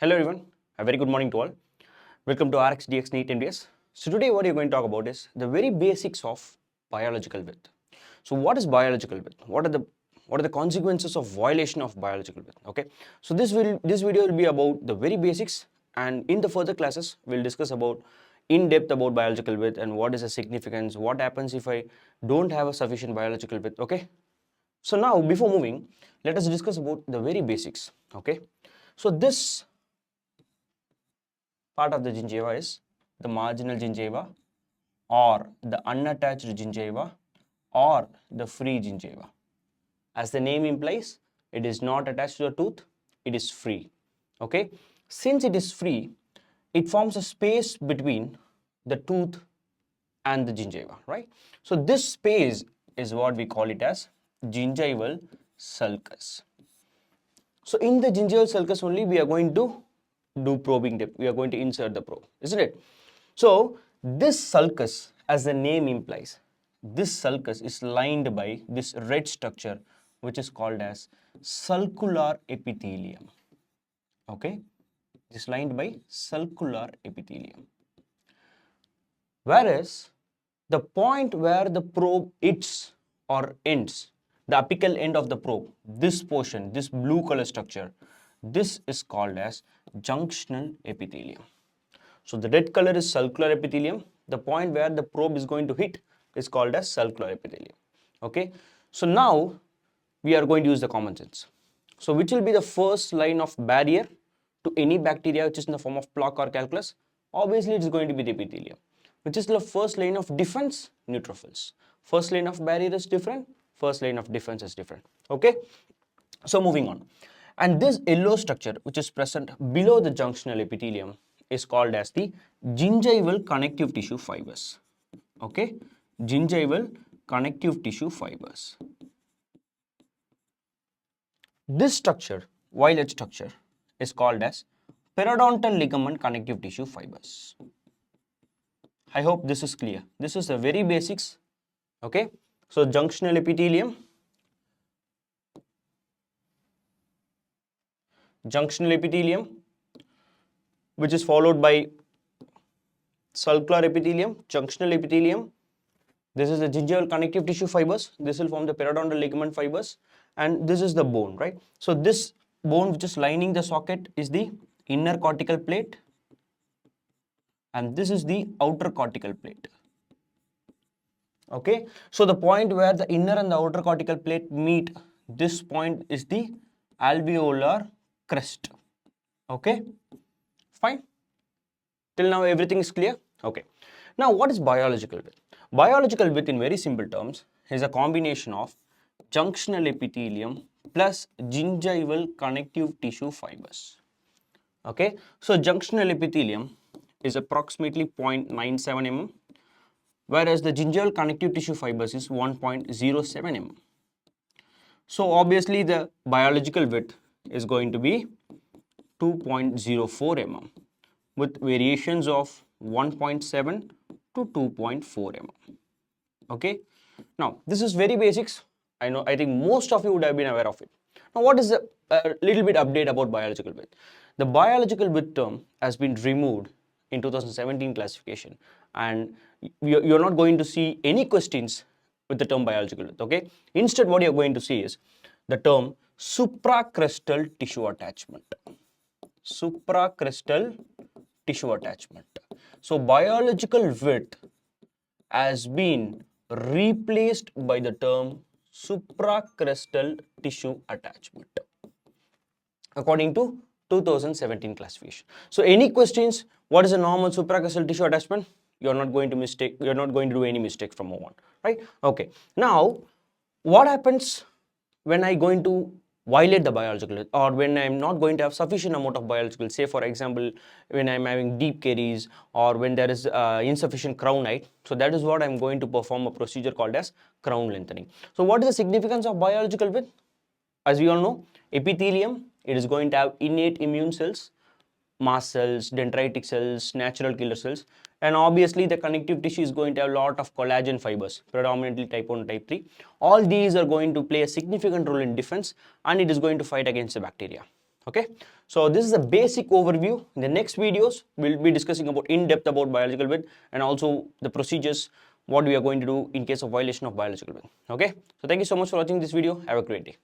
Hello everyone, a very good morning to all. Welcome to RxDx NEET MDS. So today what you're going to talk about is the very basics of biological width. So what is biological width? What are the consequences of violation of biological width? Okay. So this video will be about the very basics, and in the further classes we'll discuss about in depth about biological width and what is the significance, what happens if I don't have a sufficient biological width. Okay. So now before moving, let us discuss about the very basics. Okay. So this part of the gingiva is the marginal gingiva or the unattached gingiva or the free gingiva. As the name implies, it is not attached to the tooth, it is free. Okay. Since it is free, it forms a space between the tooth and the gingiva, right? So this space is what we call it as gingival sulcus. So in the gingival sulcus only we are going to do probing depth. We are going to insert the probe, isn't it? So this sulcus, as the name implies, this sulcus is lined by this red structure which is called as sulcular epithelium. Okay, it is lined by sulcular epithelium. Whereas the point where the probe hits or ends, the apical end of the probe, this portion, this blue color structure, this is called as junctional epithelium. So the red color is sulcular epithelium. The point where the probe is going to hit is called as sulcular epithelium. Okay. So now we are going to use the common sense. So which will be the first line of barrier to any bacteria which is in the form of plaque or calculus? Obviously it is going to be the epithelium. Which is the first line of defense? Neutrophils. First line of barrier is different. First line of defense is different. Okay. So moving on. And this yellow structure which is present below the junctional epithelium is called as the gingival connective tissue fibers. Okay. Gingival connective tissue fibers. This structure, violet structure, is called as periodontal ligament connective tissue fibers. I hope this is clear. This is the very basics. Okay. So junctional epithelium, which is followed by sulcular epithelium, junctional epithelium. This is the gingival connective tissue fibers. This will form the periodontal ligament fibers, and this is the bone, right? So this bone which is lining the socket is the inner cortical plate, and this is the outer cortical plate. Okay, so the point where the inner and the outer cortical plate meet, this point is the alveolar crest. Okay, fine. Till now everything is clear. Okay, now what is biological width? Biological width in very simple terms is a combination of junctional epithelium plus gingival connective tissue fibers. Okay, so junctional epithelium is approximately 0.97 mm, whereas the gingival connective tissue fibers is 1.07 mm. So obviously the biological width is going to be 2.04 mm with variations of 1.7 to 2.4 mm. Okay, now this is very basics. I think most of you would have been aware of it. Now what is the little bit update about biological width? The biological width term has been removed in 2017 classification, and you're not going to see any questions with the term biological width. Okay, instead what you're going to see is the term supracrestal tissue attachment. Supracrestal tissue attachment. So biological width has been replaced by the term supracrestal tissue attachment according to 2017 classification. So any questions, what is a normal supracrestal tissue attachment? You're not going to do any mistake from now on, right? Okay, now what happens when I going to violate the biological width, or when I'm not going to have sufficient amount of biological, say for example when I'm having deep caries, or when there is insufficient crown height? So that is what I'm going to perform a procedure called as crown lengthening. So what is the significance of biological width? As we all know, epithelium, it is going to have innate immune cells, mast cells, dendritic cells, natural killer cells, and obviously the connective tissue is going to have a lot of collagen fibers, predominantly type 1, type 3. All these are going to play a significant role in defense, and it is going to fight against the bacteria. Okay, so this is a basic overview. In the next videos, we'll be discussing about in depth about biological win and also the procedures, what we are going to do in case of violation of biological win. Okay, so thank you so much for watching this video. Have a great day.